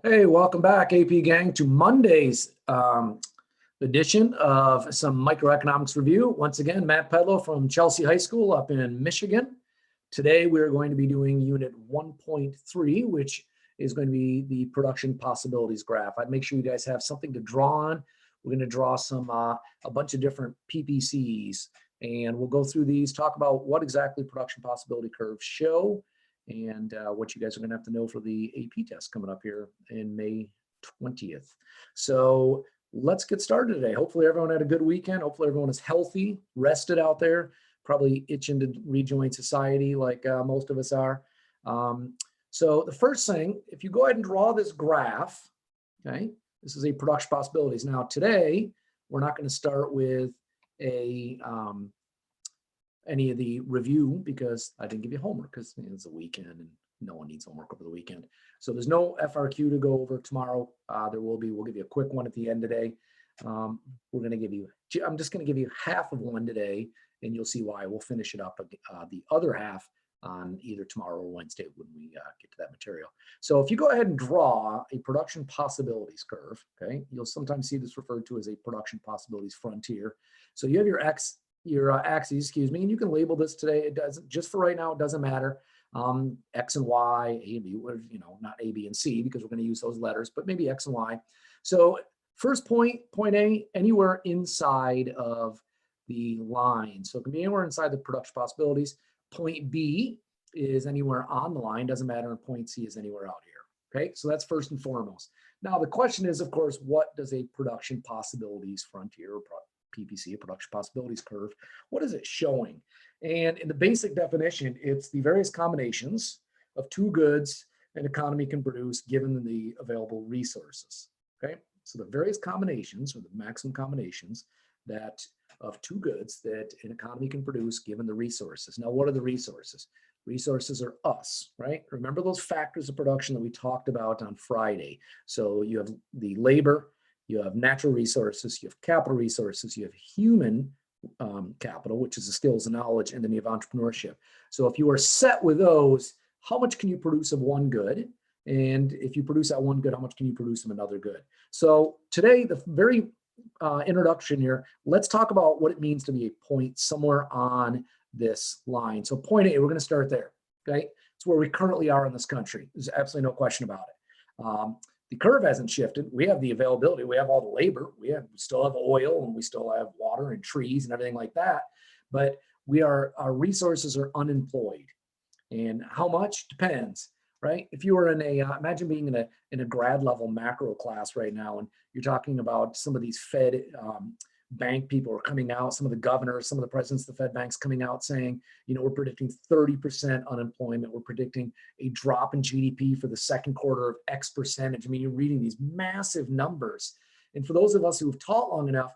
Hey, welcome back, AP gang, to Monday's edition of some microeconomics review. Once again, Matt Pedlow from Chelsea High School up in Michigan. Today, we're going to be doing unit 1.3, which is going to be the production possibilities graph. I'd make sure you guys have something to draw on. We're going to draw a bunch of different PPCs, and we'll go through these, talk about what exactly production possibility curves show, and what you guys are going to have to know for the AP test coming up here in May 20th. So let's get started today. Hopefully everyone had a good weekend. Hopefully everyone is healthy, rested out there, probably itching to rejoin society like most of us are. So the first thing, if you go ahead and draw this graph, okay, this is a production possibilities. Now today, we're not going to start with any of the review because I didn't give you homework because it's a weekend and no one needs homework over the weekend. So there's no FRQ to go over tomorrow. We'll give you a quick one at the end today. I'm just going to give you half of one today and you'll see why. We'll finish it up the other half on either tomorrow or Wednesday when we get to that material. So if you go ahead and draw a production possibilities curve, okay, you'll sometimes see this referred to as a production possibilities frontier. So you have your axes, excuse me, and you can label this today. It doesn't, just for right now, it doesn't matter. X and Y, A and B, not A, B, and C because we're going to use those letters, but maybe X and Y. So first point A, anywhere inside of the line. So it can be anywhere inside the production possibilities. Point B is anywhere on the line, doesn't matter, and point C is anywhere out here. Okay, so that's first and foremost. Now the question is, of course, what does a production possibilities frontier or PPC, a production possibilities curve, what is it showing? And in the basic definition, it's the various combinations of two goods an economy can produce given the available resources. Okay, so the various combinations or the maximum combinations that of two goods that an economy can produce given the resources. Now, what are the resources? Resources are us, right? Remember those factors of production that we talked about on Friday. So you have the labor, you have natural resources, you have capital resources, you have human capital, which is the skills and knowledge, and then you have entrepreneurship. So if you are set with those, how much can you produce of one good? And if you produce that one good, how much can you produce of another good? So today, the very introduction here, let's talk about what it means to be a point somewhere on this line. So point A, we're going to start there. Okay, it's where we currently are in this country. There's absolutely no question about it. The curve hasn't shifted. We have the availability. We have all the labor. We still have oil and we still have water and trees and everything like that. But our resources are unemployed. And how much depends, right? If you were imagine being in a grad level macro class right now, and you're talking about some of these Fed bank people are coming out, some of the governors, some of the presidents of the Fed banks coming out saying, we're predicting 30% unemployment. We're predicting a drop in GDP for the second quarter of X percentage. I mean, you're reading these massive numbers. And for those of us who have taught long enough,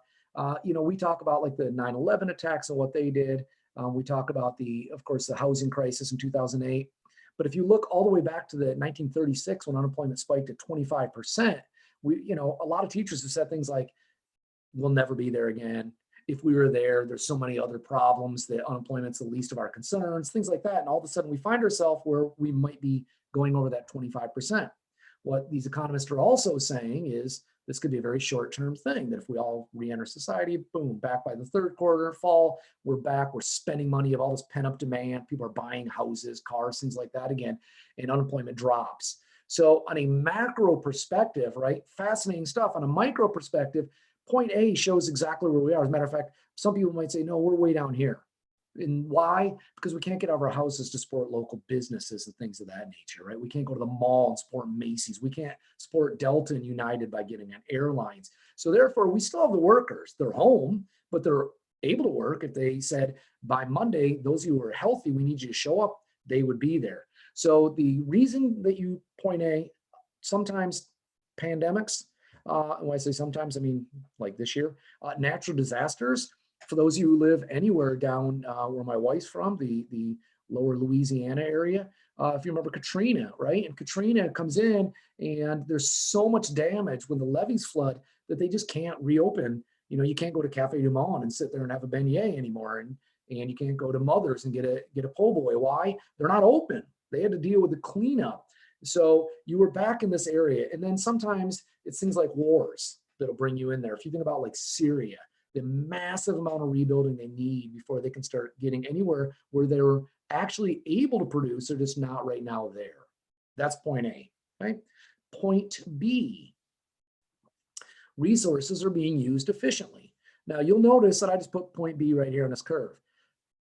we talk about like the 9/11 attacks and what they did. We talk about of course, the housing crisis in 2008. But if you look all the way back to the 1936 when unemployment spiked at 25%, a lot of teachers have said things like, we'll never be there again. If we were there, there's so many other problems that unemployment's the least of our concerns, things like that. And all of a sudden we find ourselves where we might be going over that 25%. What these economists are also saying is this could be a very short-term thing, that if we all re-enter society, boom, back by the third quarter, fall, we're back, we're spending money of all this pent-up demand, people are buying houses, cars, things like that again, and unemployment drops. So on a macro perspective, right, fascinating stuff. On a micro perspective, point A shows exactly where we are. As a matter of fact, some people might say, no, we're way down here. And why? Because we can't get out of our houses to support local businesses and things of that nature, right? We can't go to the mall and support Macy's. We can't support Delta and United by getting on airlines. So therefore, we still have the workers. They're home, but they're able to work. If they said by Monday, those of you who are healthy, we need you to show up, they would be there. So the reason that you point A, sometimes pandemics, when I say sometimes, I mean like this year, natural disasters. For those of you who live anywhere down where my wife's from, the lower Louisiana area, if you remember Katrina, right? And Katrina comes in and there's so much damage when the levees flood that they just can't reopen. You can't go to Cafe Du Monde and sit there and have a beignet anymore. And you can't go to Mother's and get a po' boy. Why? They're not open. They had to deal with the cleanup. So you were back in this area. And then sometimes it's things like wars that'll bring you in there. If you think about like Syria, the massive amount of rebuilding they need before they can start getting anywhere where they're actually able to produce, they're just not right now there. That's point A, right? Point B, resources are being used efficiently. Now you'll notice that I just put point B right here on this curve.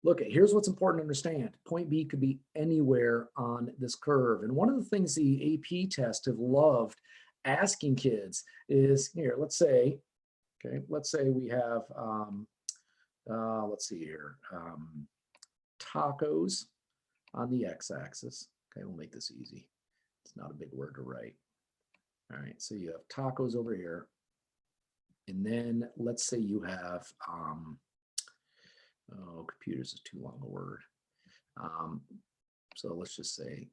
Look, here's what's important to understand. Point B could be anywhere on this curve. And one of the things the AP test have loved asking kids is, here, let's say we have, let's see here, tacos on the x-axis. Okay, we'll make this easy. It's not a big word to write. All right, so you have tacos over here. And then let's say you have, oh, computers is too long a word. So let's just say,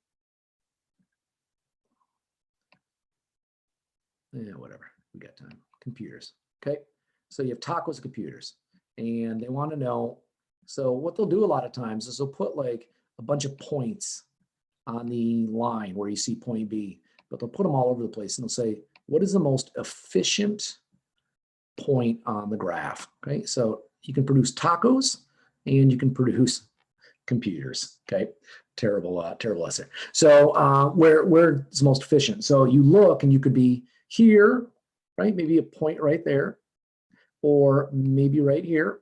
yeah, whatever, we got time. Computers, okay? So you have tacos and computers, and they want to know, so what they'll do a lot of times is they'll put like a bunch of points on the line where you see point B, but they'll put them all over the place, and they'll say, what is the most efficient point on the graph? Okay, so you can produce tacos and you can produce computers. Okay, terrible essay. So where's the most efficient? So you look and you could be here, right? Maybe a point right there, or maybe right here,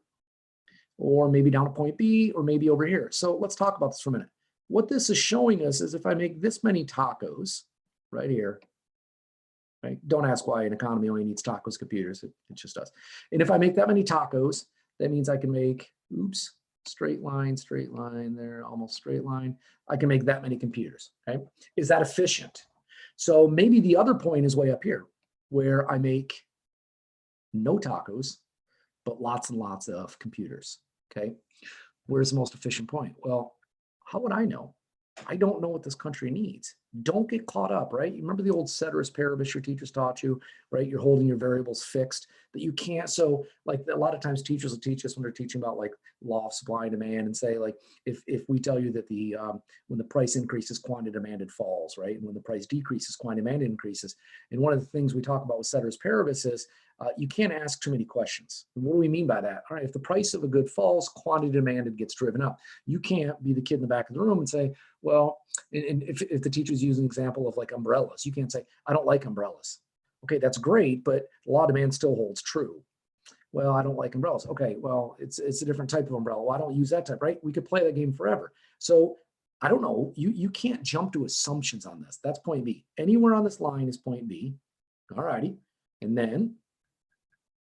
or maybe down to point B, or maybe over here. So let's talk about this for a minute. What this is showing us is if I make this many tacos right here, right? Don't ask why an economy only needs tacos, computers, it just does. And if I make that many tacos, that means I can make, oops, straight line there, almost straight line. I can make that many computers, okay? Is that efficient? So maybe the other point is way up here where I make no tacos, but lots and lots of computers, okay? Where's the most efficient point? Well, how would I know? I don't know what this country needs. Don't get caught up, right? You remember the old ceteris paribus your teachers taught you, right? You're holding your variables fixed, that you can't. So like a lot of times teachers will teach us when they're teaching about like law of supply and demand and say like, if we tell you that the when the price increases, quantity demanded falls, right? And when the price decreases, quantity demanded increases. And one of the things we talk about with ceteris paribus is you can't ask too many questions. And what do we mean by that? All right, if the price of a good falls, quantity demanded gets driven up. You can't be the kid in the back of the room and say, well, and if the teacher's using an example of like umbrellas, you can't say, I don't like umbrellas. Okay, that's great, but law of demand still holds true. Well, I don't like umbrellas. Okay, well, it's a different type of umbrella. Well, I don't use that type, right? We could play that game forever. So I don't know, you can't jump to assumptions on this. That's point B. Anywhere on this line is point B. All righty. And then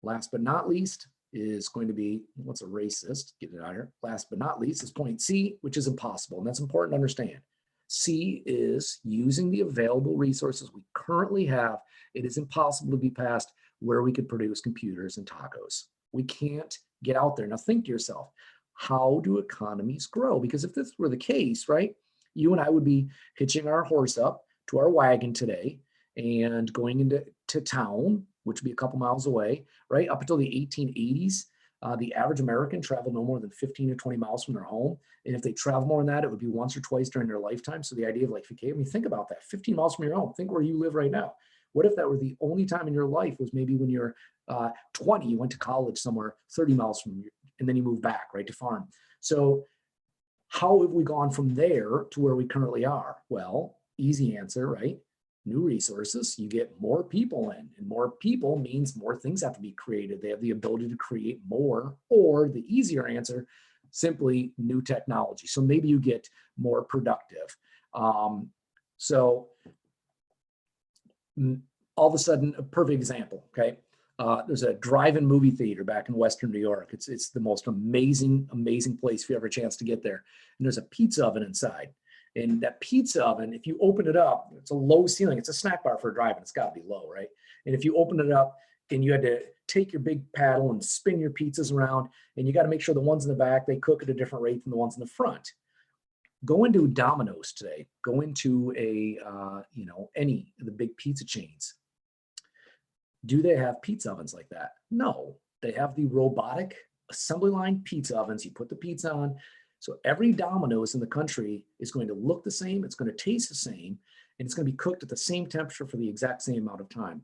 last but not least is going to be, what's a racist? Get it out here. Last but not least is point C, which is impossible. And that's important to understand. C is using the available resources we currently have. It is impossible to be past where we could produce computers and tacos. We can't get out there. Now think to yourself, how do economies grow? Because if this were the case, right, you and I would be hitching our horse up to our wagon today and going into town, which would be a couple miles away, right? Up until the 1880s, the average American traveled no more than 15 to 20 miles from their home. And if they travel more than that, it would be once or twice during their lifetime. So the idea of like, okay, I mean, think about that, 15 miles from your home. Think where you live right now. What if that were the only time in your life was maybe when you're 20, you went to college somewhere 30 miles from you, and then you moved back, right, to farm. So how have we gone from there to where we currently are? Well, easy answer, right? New resources, you get more people in, and more people means more things have to be created. They have the ability to create more, or the easier answer, simply new technology. So maybe you get more productive. So all of a sudden, a perfect example, okay? There's a drive-in movie theater back in Western New York. It's the most amazing place if you ever a chance to get there. And there's a pizza oven inside. And that pizza oven, if you open it up, it's a low ceiling. It's a snack bar for a drive-in. It's got to be low, right? And if you open it up and you had to take your big paddle and spin your pizzas around, and you got to make sure the ones in the back, they cook at a different rate than the ones in the front. Go into Domino's today. Go into any of the big pizza chains. Do they have pizza ovens like that? No, they have the robotic assembly line pizza ovens. You put the pizza on, So every Domino's in the country is going to look the same, it's going to taste the same, and it's going to be cooked at the same temperature for the exact same amount of time.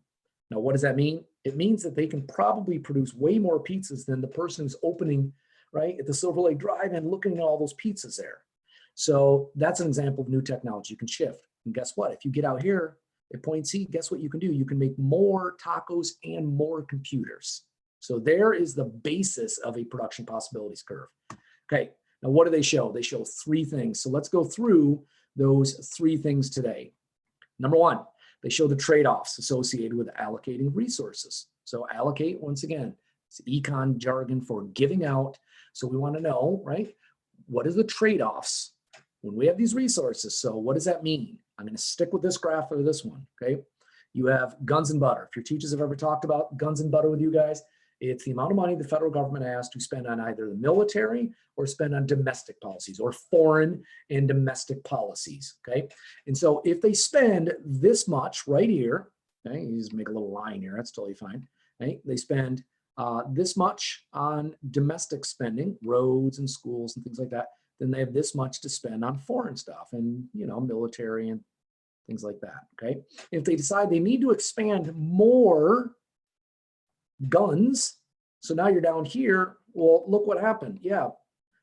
Now, what does that mean? It means that they can probably produce way more pizzas than the person who's opening, right, at the Silver Lake Drive-In looking at all those pizzas there. So that's an example of new technology. You can shift. And guess what? If you get out here at Point C, guess what you can do? You can make more tacos and more computers. So there is the basis of a production possibilities curve. Okay, now what do they show? They show three things. So let's go through those three things today. Number one, they show the trade-offs associated with allocating resources. So allocate, once again, it's econ jargon for giving out. So we want to know, right, what are the trade-offs when we have these resources? So what does that mean? I'm going to stick with this graph or this one, okay? You have guns and butter. If your teachers have ever talked about guns and butter with you guys, it's the amount of money the federal government has to spend on either the military or spend on domestic policies or foreign and domestic policies, okay? And so if they spend this much right here, okay, you just make a little line here, that's totally fine, right? They spend this much on domestic spending, roads and schools and things like that, then they have this much to spend on foreign stuff and, you know, military and things like that, okay? If they decide they need to expand more guns, so now you're down here, well, look what happened. Yeah,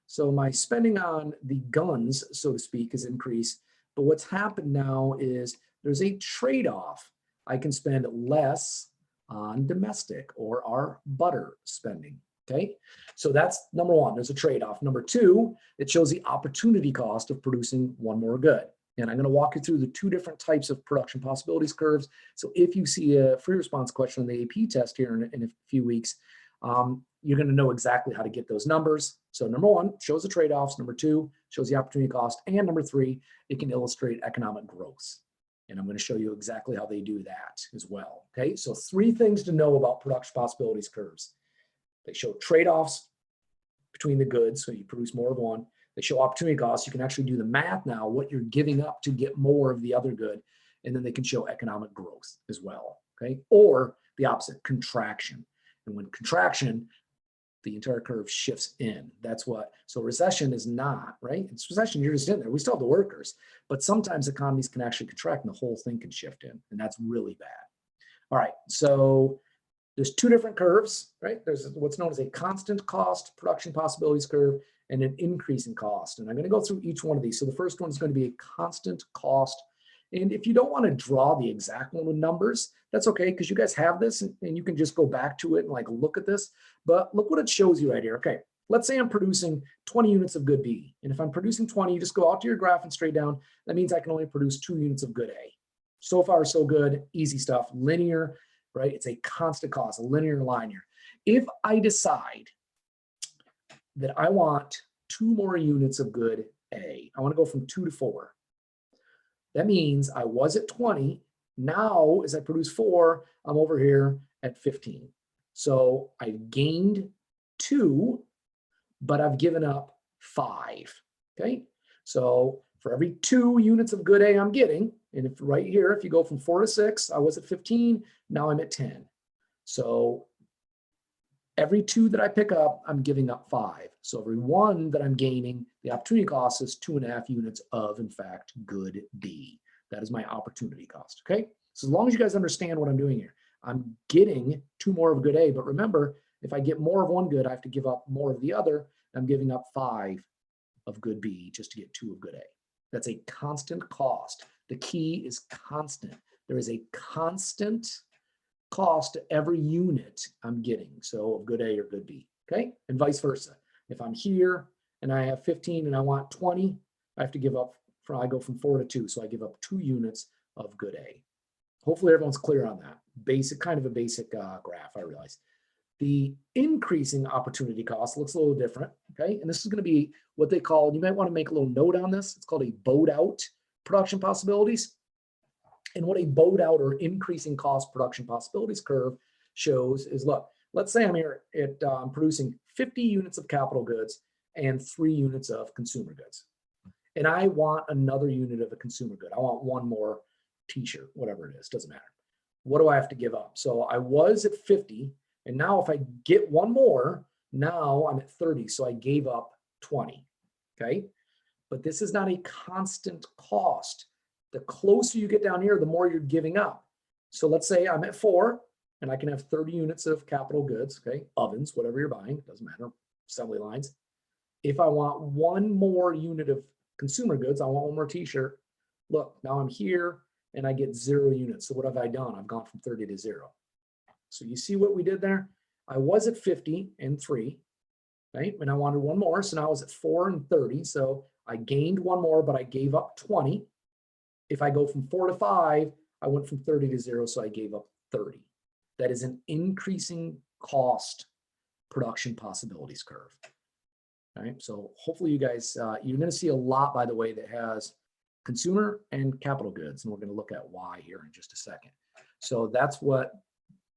so my spending on the guns, so to speak, has increased, but what's happened now is there's a trade-off. I can spend less on domestic or our butter spending. Okay, so that's number one, there's a trade-off. Number two, it shows the opportunity cost of producing one more good. And I'm going to walk you through the two different types of production possibilities curves. So if you see a free response question on the AP test here in a few weeks, you're going to know exactly how to get those numbers. So number one, shows the trade-offs. Number two, shows the opportunity cost. And number three, it can illustrate economic growth. And I'm going to show you exactly how they do that as well. Okay, so three things to know about production possibilities curves. They show trade-offs between the goods, so you produce more of one. They show opportunity costs. You can actually do the math now, what you're giving up to get more of the other good. And then they can show economic growth as well, okay? Or the opposite, contraction. And when contraction, the entire curve shifts in. That's what, so recession is not, right? It's recession, you're just in there. We still have the workers, but sometimes economies can actually contract and the whole thing can shift in, and that's really bad. All right, so there's two different curves, right? There's what's known as a constant cost production possibilities curve and an increasing cost. And I'm going to go through each one of these. So the first one is going to be a constant cost. And if you don't want to draw the exact one with numbers, that's okay, because you guys have this and you can just go back to it and like look at this. But look what it shows you right here. Okay, let's say I'm producing 20 units of good B. And if I'm producing 20, you just go out to your graph and straight down. That means I can only produce 2 units of good A. So far, so good, easy stuff, linear, right? It's a constant cost, a linear line here. If I decide that I want 2 more units of good A, I want to go from 2 to 4. That means I was at 20. Now, as I produce 4, I'm over here at 15. So I've gained 2, but I've given up 5. Okay. So for every 2 units of good A I'm getting, and if right here, if you go from 4 to 6, I was at 15, now I'm at 10. So every 2 that I pick up, I'm giving up 5. So every 1 that I'm gaining, the opportunity cost is 2.5 units of, in fact, good B. That is my opportunity cost, okay? So as long as you guys understand what I'm doing here, I'm getting 2 more of good A, but remember, if I get more of one good, I have to give up more of the other. I'm giving up 5 of good B just to get 2 of good A. That's a constant cost. The key is constant. There is a constant cost to every unit I'm getting. So of good A or good B, okay? And vice versa. If I'm here and I have 15 and I want 20, I have to give up, I go from 4 to 2. So I give up 2 units of good A. Hopefully everyone's clear on that. Basic, kind of a basic graph, I realize. The increasing opportunity cost looks a little different, okay? And this is gonna be what they call, you might wanna make a little note on this. It's called a bowed out production possibilities. And what a bowed out or increasing cost production possibilities curve shows is, look, let's say I'm here at producing 50 units of capital goods and 3 units of consumer goods. And I want another unit of a consumer good. I want 1 more t-shirt, whatever it is, doesn't matter. What do I have to give up? So I was at 50, and now if I get 1 more, now I'm at 30, so I gave up 20. okay? But this is not a constant cost. The closer you get down here, the more you're giving up. So let's say I'm at 4 and I can have 30 units of capital goods, okay? Ovens, whatever you're buying, doesn't matter, assembly lines. If I want one more unit of consumer goods, I want one more t-shirt. Look, now I'm here and I get 0 units. So what have I done? I've gone from 30 to 0. So you see what we did there? I was at 50 and 3, right? And I wanted one more. So now I was at 4 and 30. So I gained one more, but I gave up 20. If I go from 4 to 5, I went from 30 to 0. So I gave up 30. That is an increasing cost production possibilities curve. All right. So hopefully you guys, you're going to see a lot, by the way, that has consumer and capital goods. And we're going to look at why here in just a second. So that's what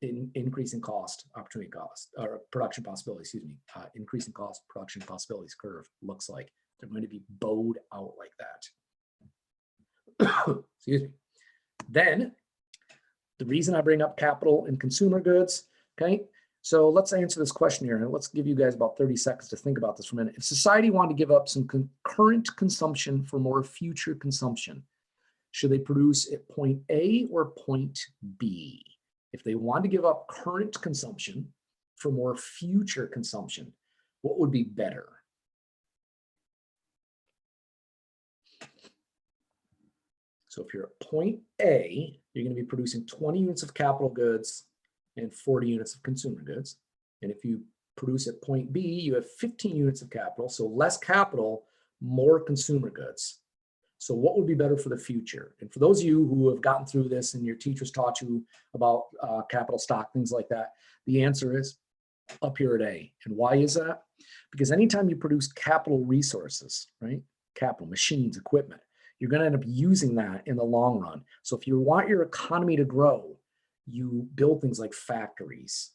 increasing cost, opportunity cost, or production possibility, excuse me, increasing cost, production possibilities curve looks like. They're going to be bowed out like that. Excuse me. Then the reason I bring up capital and consumer goods, okay? So let's answer this question here, and let's give you guys about 30 seconds to think about this for a minute. If society wanted to give up some current consumption for more future consumption, should they produce at point A or point B? If they want to give up current consumption for more future consumption, what would be better? So if you're at point A, you're going to be producing 20 units of capital goods and 40 units of consumer goods. And if you produce at point B, you have 15 units of capital, so less capital, more consumer goods. So what would be better for the future? And for those of you who have gotten through this and your teachers taught you about capital stock, things like that, the answer is up here at A. And why is that? Because anytime you produce capital resources, right? Capital, machines, equipment, you're going to end up using that in the long run. So if you want your economy to grow, you build things like factories,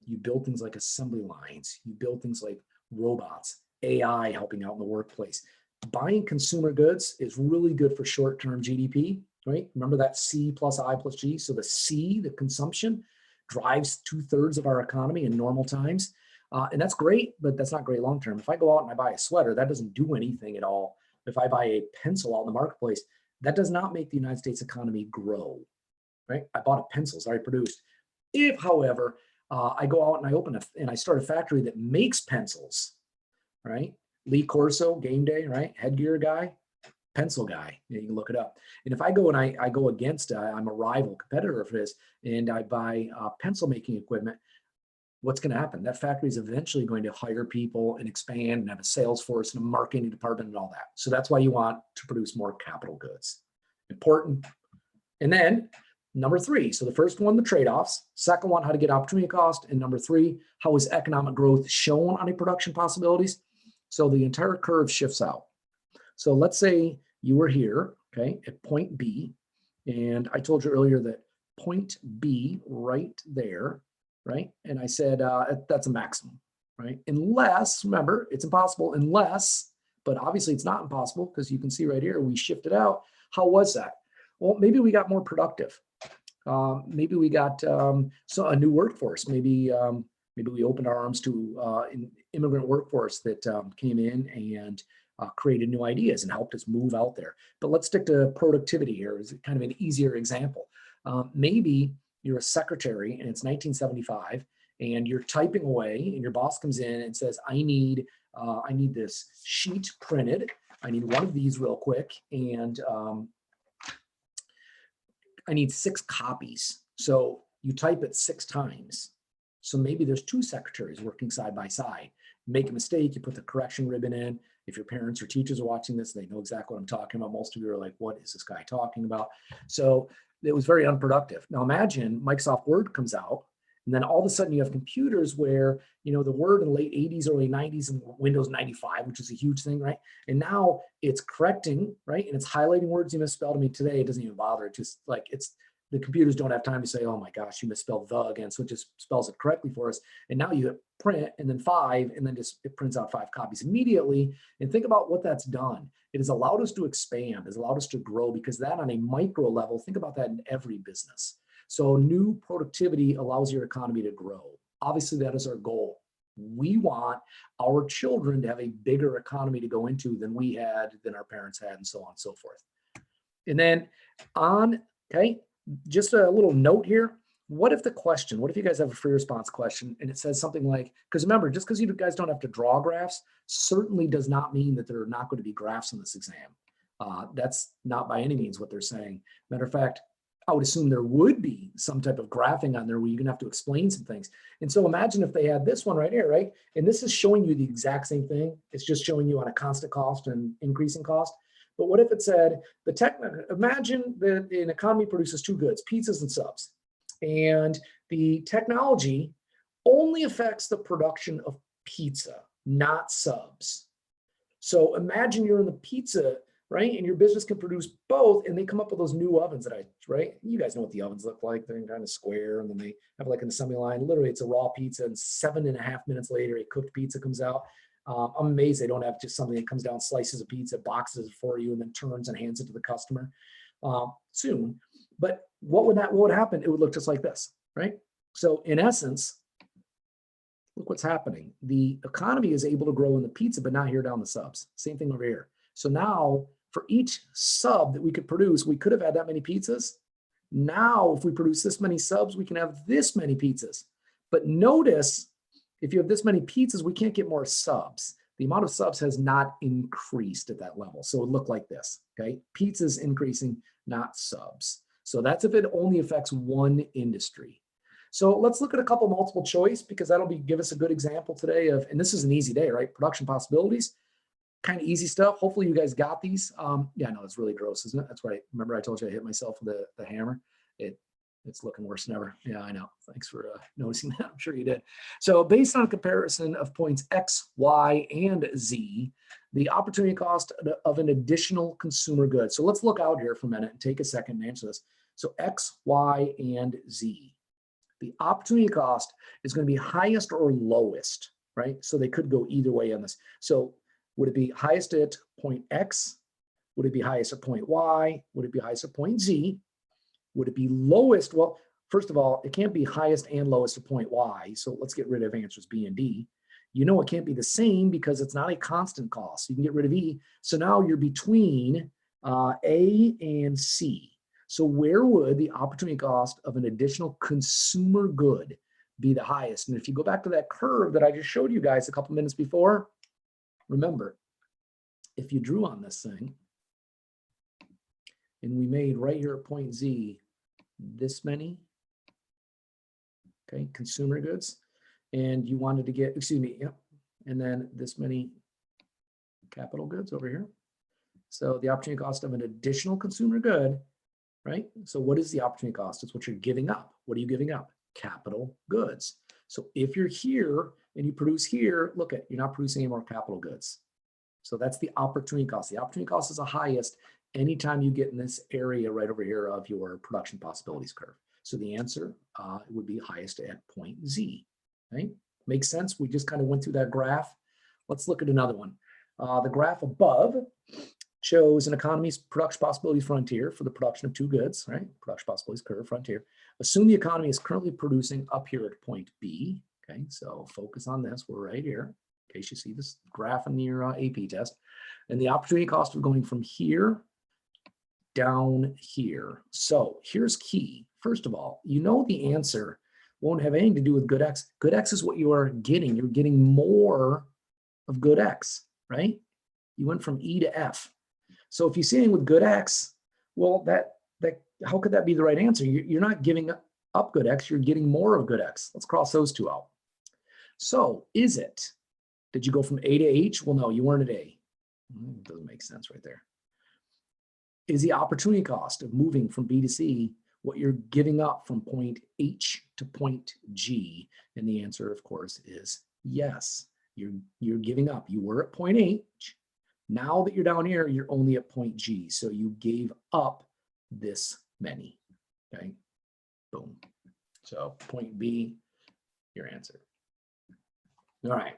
you build things like assembly lines, you build things like robots, AI helping out in the workplace. Buying consumer goods is really good for short-term GDP, right? Remember that C plus I plus G? So the C, the consumption, drives 2/3 of our economy in normal times. And that's great, but that's not great long-term. If I go out and I buy a sweater, that doesn't do anything at all. If I buy a pencil out in the marketplace, that does not make the United States economy grow, right? I bought a pencil, it's already produced. If, however, I go out and I start a factory that makes pencils, right? Lee Corso, Game Day, right? Headgear guy, pencil guy. You can look it up. And if I go and I go against, I'm a rival competitor of his, and I buy pencil making equipment, what's going to happen? That factory is eventually going to hire people and expand and have a sales force and a marketing department and all that. So that's why you want to produce more capital goods. Important. And then number 3, so the first one, the trade-offs. Second one, how to get opportunity cost. And number 3, how is economic growth shown on a production possibilities? So the entire curve shifts out. So let's say you were here, okay, at point B. And I told you earlier that point B right there, right? And I said, that's a maximum, right? Unless, remember, it's impossible unless, but obviously it's not impossible because you can see right here, we shifted out. How was that? Well, maybe we got more productive. Maybe we got a new workforce. Maybe we opened our arms to an immigrant workforce that came in and created new ideas and helped us move out there. But let's stick to productivity here as kind of an easier example. Maybe you're a secretary and it's 1975 and you're typing away and your boss comes in and says, I need this sheet printed. I need one of these real quick. And I need 6 copies. So you type it 6 times. So maybe there's 2 secretaries working side by side. Make a mistake, you put the correction ribbon in. If your parents or teachers are watching this, they know exactly what I'm talking about. Most of you are like, what is this guy talking about? So it was very unproductive. Now imagine Microsoft Word comes out, and then all of a sudden you have computers where, you know, the Word in the late 80s, early 90s, and Windows 95, which is a huge thing, right? And now it's correcting, right? And it's highlighting words you misspelled. I mean, today it doesn't even bother. It just like the computers don't have time to say, oh my gosh, you misspelled the again. So it just spells it correctly for us. And now you hit print and then 5, and then just it prints out 5 copies immediately. And think about what that's done. It has allowed us to expand, has allowed us to grow, because that on a micro level, think about that in every business. So new productivity allows your economy to grow. Obviously that is our goal, We want our children to have a bigger economy to go into than we had, than our parents had, and so on and so forth. And then okay, just a little note here. What if you guys have a free response question and it says something like, because remember, just because you guys don't have to draw graphs certainly does not mean that there are not going to be graphs in this exam. That's not by any means what they're saying. Matter of fact, I would assume there would be some type of graphing on there where you're gonna have to explain some things. And so imagine if they had this one right here, right? And this is showing you the exact same thing. It's just showing you on a constant cost and increasing cost. But what if it said, imagine that an economy produces two goods, pizzas and subs. And the technology only affects the production of pizza, not subs. So imagine you're in the pizza, right? And your business can produce both, and they come up with those new ovens right? You guys know what the ovens look like. They're kind of square, and then they have like an assembly line. Literally, it's a raw pizza, and 7.5 minutes later, a cooked pizza comes out. I'm amazed they don't have just something that comes down, slices of pizza, boxes it for you, and then turns and hands it to the customer soon. But what would happen? It would look just like this, right? So in essence, look what's happening. The economy is able to grow in the pizza, but not here down the subs. Same thing over here. So now for each sub that we could produce, we could have had that many pizzas. Now, if we produce this many subs, we can have this many pizzas. But notice, if you have this many pizzas, we can't get more subs. The amount of subs has not increased at that level. So it looked like this, okay? Pizzas increasing, not subs. So that's if it only affects one industry. So let's look at a couple multiple choice, because that'll give us a good example today of, and this is an easy day, right? Production possibilities, kind of easy stuff. Hopefully you guys got these. Yeah, no, it's really gross, isn't it? That's right. Remember I told you I hit myself with the hammer? It's looking worse than ever. Yeah, I know. Thanks for noticing that. I'm sure you did. So based on a comparison of points X, Y, and Z, the opportunity cost of an additional consumer good. So let's look out here for a minute and take a second and answer this. So X, Y, and Z. The opportunity cost is going to be highest or lowest, right? So they could go either way on this. So would it be highest at point X? Would it be highest at point Y? Would it be highest at point Z? Would it be lowest? Well, first of all, it can't be highest and lowest at point Y. So let's get rid of answers B and D. You know it can't be the same because it's not a constant cost. You can get rid of E. So now you're between A and C. So where would the opportunity cost of an additional consumer good be the highest? And if you go back to that curve that I just showed you guys a couple minutes before, remember, if you drew on this thing, and we made right here at point Z this many, okay, consumer goods, and you wanted to get, excuse me, yep, and then this many capital goods over here. So the opportunity cost of an additional consumer good, right? So what is the opportunity cost? It's what you're giving up. What are you giving up? Capital goods. So if you're here and you produce here, look at, you're not producing any more capital goods. So that's the opportunity cost. The opportunity cost is the highest anytime you get in this area right over here of your production possibilities curve. So the answer would be highest at point Z, right? Makes sense? We just kind of went through that graph. Let's look at another one. The graph above shows an economy's production possibilities frontier for the production of two goods, right? Production possibilities curve frontier. Assume the economy is currently producing up here at point B, okay? So focus on this, we're right here, in case you see this graph in your AP test. And the opportunity cost of going from here down here. So here's key. First of all, you know the answer won't have anything to do with good X. Good X is what you are getting. You're getting more of good X, right? You went from E to F. So if you see anything with good X, well, how could that be the right answer? You're not giving up good X, you're getting more of good X. Let's cross those two out. So did you go from A to H? Well, no, you weren't at A. It doesn't make sense right there. Is the opportunity cost of moving from B to C what you're giving up from point H to point G? And the answer, of course, is yes. You're giving up. You were at point H. Now that you're down here, you're only at point G. So you gave up this many, okay? Boom. So point B, your answer. All right.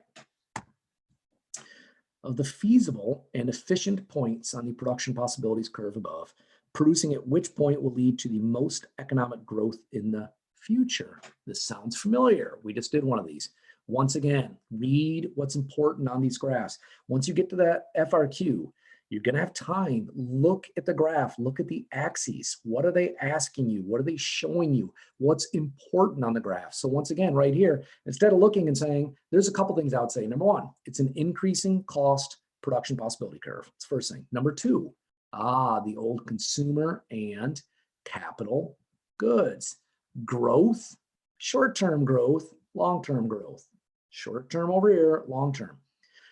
Of the feasible and efficient points on the production possibilities curve above, producing at which point will lead to the most economic growth in the future? This sounds familiar. We just did one of these. Once again, read what's important on these graphs. Once you get to that FRQ, you're going to have time. Look at the graph. Look at the axes. What are they asking you? What are they showing you? What's important on the graph? So once again, right here, instead of looking and saying, there's a couple things I would say. Number one, it's an increasing cost production possibility curve. It's first thing. Number two, the old consumer and capital goods. Growth, short-term growth, long-term growth. Short-term over here, long-term.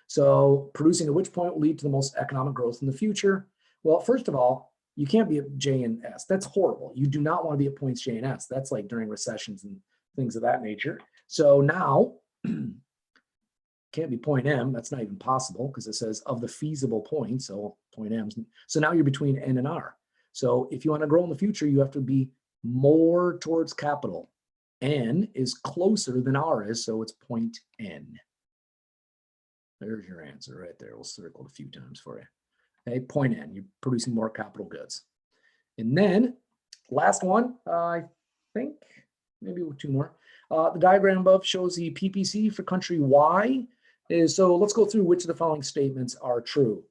So producing at which point will lead to the most economic growth in the future? Well, first of all, you can't be at J and S. That's horrible. You do not want to be at points J and S. That's like during recessions and things of that nature. So now, can't be point M. That's not even possible because it says of the feasible points. So point M. So now you're between N and R. So if you want to grow in the future, you have to be more towards capital. N is closer than R is, so it's point N. There's your answer right there. We'll circle it a few times for you. Okay, point N, you're producing more capital goods. And then last one, I think, maybe two more. The diagram above shows the PPC for country Y. So let's go through which of the following statements are true.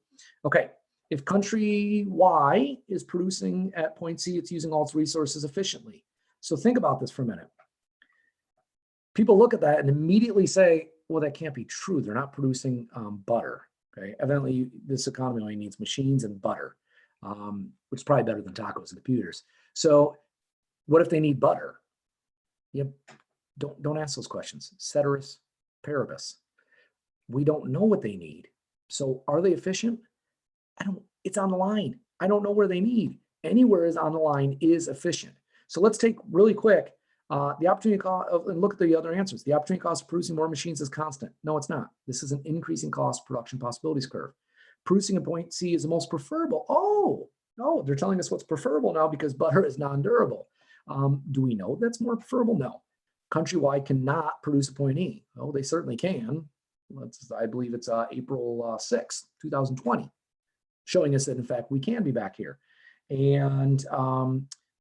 Okay, if country Y is producing at point C, it's using all its resources efficiently. So think about this for a minute. People look at that and immediately say, well, that can't be true. They're not producing butter. Okay, evidently this economy only needs machines and butter, which is probably better than tacos and computers. So what if they need butter? Yep, don't ask those questions. Ceteris paribus. We don't know what they need. So are they efficient? It's on the line. I don't know where they need. Anywhere is on the line is efficient. So let's take really quick the opportunity cost and look at the other answers. The opportunity cost of producing more machines is constant. No, it's not. This is an increasing cost production possibilities curve. Producing at point C is the most preferable. Oh, they're telling us what's preferable now because butter is non-durable. Do we know that's more preferable? No. Countrywide cannot produce a point E. Oh, they certainly can. I believe it's April 6th, 2020, showing us that, in fact, we can be back here. And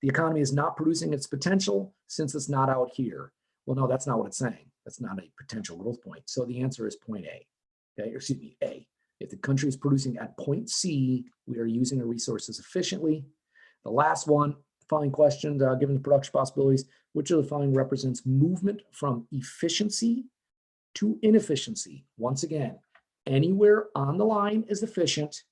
the economy is not producing its potential since it's not out here. Well, no, that's not what it's saying. That's not a potential growth point. So the answer is point A. Okay, or excuse me, A. If the country is producing at point C, we are using our resources efficiently. The last one, following question, given the production possibilities, which of the following represents movement from efficiency to inefficiency? Once again, anywhere on the line is efficient,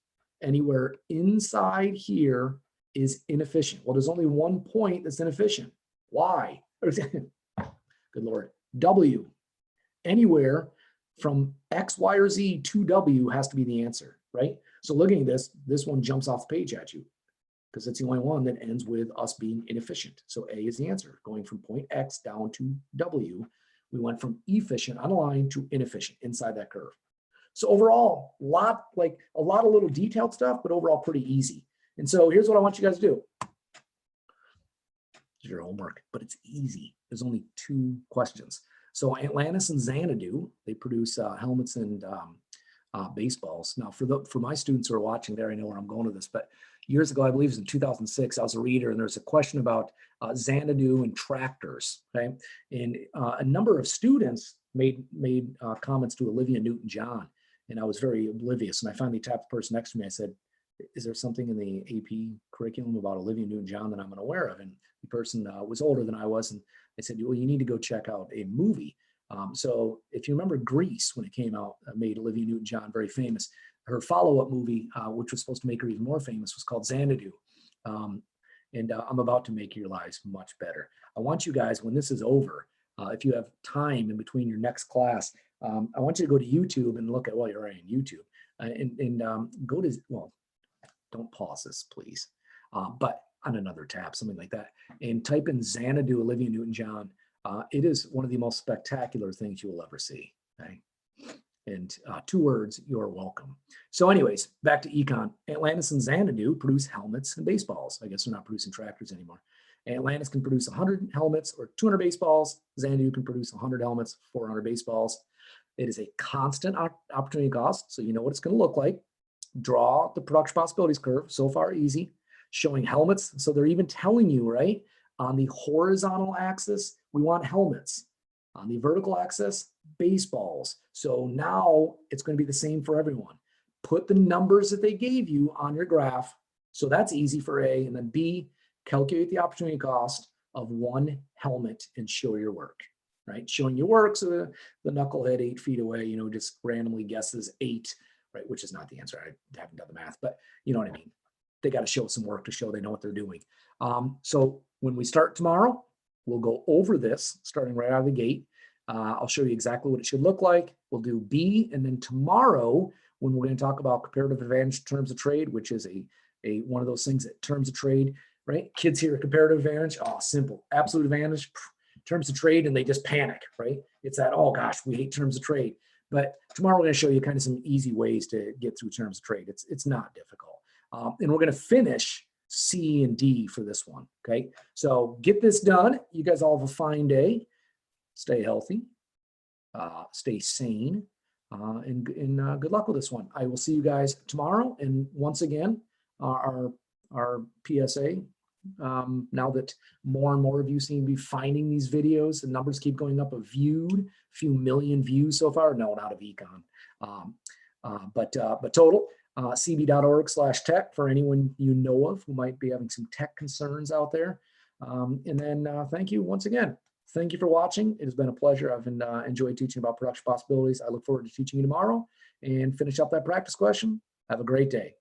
anywhere inside here is inefficient. Well, there's only one point that's inefficient. Why? Good Lord. W. Anywhere from X, Y, or Z to W has to be the answer, right? So looking at this one jumps off the page at you because it's the only one that ends with us being inefficient. So A is the answer. Going from point X down to W, we went from efficient on a line to inefficient inside that curve. So overall, a lot of little detailed stuff, but overall pretty easy. And so here's what I want you guys to do. It's your homework, but it's easy. There's only 2 questions. So Atlantis and Xanadu, they produce helmets and baseballs. Now for my students who are watching there, I know where I'm going with this, but years ago, I believe it was in 2006, I was a reader and there's a question about Xanadu and tractors, okay? And a number of students made comments to Olivia Newton-John, and I was very oblivious. And I finally tapped the person next to me. I said, is there something in the AP curriculum about Olivia Newton-John that I'm unaware of? And the person was older than I was. And I said, well, you need to go check out a movie. So if you remember Grease, when it came out, made Olivia Newton-John very famous. Her follow-up movie, which was supposed to make her even more famous, was called Xanadu. And I'm about to make your lives much better. I want you guys, when this is over, if you have time in between your next class, I want you to go to YouTube and look at, well, you're already on YouTube, and go to, well, don't pause this, please, but on another tab, something like that, and type in Xanadu Olivia Newton-John. It is one of the most spectacular things you will ever see, okay? And 2 words, you're welcome. So anyways, back to econ. Atlantis and Xanadu produce helmets and baseballs. I guess they're not producing tractors anymore. Atlantis can produce 100 helmets or 200 baseballs. Xanadu can produce 100 helmets, 400 baseballs. It is a constant opportunity cost, so you know what it's going to look like. Draw the production possibilities curve. So far, easy. Showing helmets. So they're even telling you, right, on the horizontal axis, we want helmets. On the vertical axis, baseballs. So now it's going to be the same for everyone. Put the numbers that they gave you on your graph. So that's easy for A. And then B, calculate the opportunity cost of one helmet and show your work, right? Showing your work. So the knucklehead 8 feet away, you know, just randomly guesses 8, right? Which is not the answer. I haven't done the math, but you know what I mean? They got to show some work to show they know what they're doing. So when we start tomorrow, we'll go over this starting right out of the gate. I'll show you exactly what it should look like. We'll do B, and then tomorrow, when we're going to talk about comparative advantage terms of trade, which is a one of those things that terms of trade, right? Kids hear comparative advantage, oh, simple. Absolute advantage, terms of trade, and they just panic, right? It's that, oh gosh, we hate terms of trade. But tomorrow we're going to show you kind of some easy ways to get through terms of trade. It's not difficult. And we're going to finish C and D for this one, okay? So get this done. You guys all have a fine day. Stay healthy, stay sane, and good luck with this one. I will see you guys tomorrow. And once again, our PSA, now that more and more of you seem to be finding these videos, the numbers keep going up of viewed, few million views so far. No, not of econ, but total. cb.org/tech for anyone you know of who might be having some tech concerns out there. And then thank you once again. Thank you for watching. It has been a pleasure. I've enjoyed teaching about production possibilities. I look forward to teaching you tomorrow and finish up that practice question. Have a great day.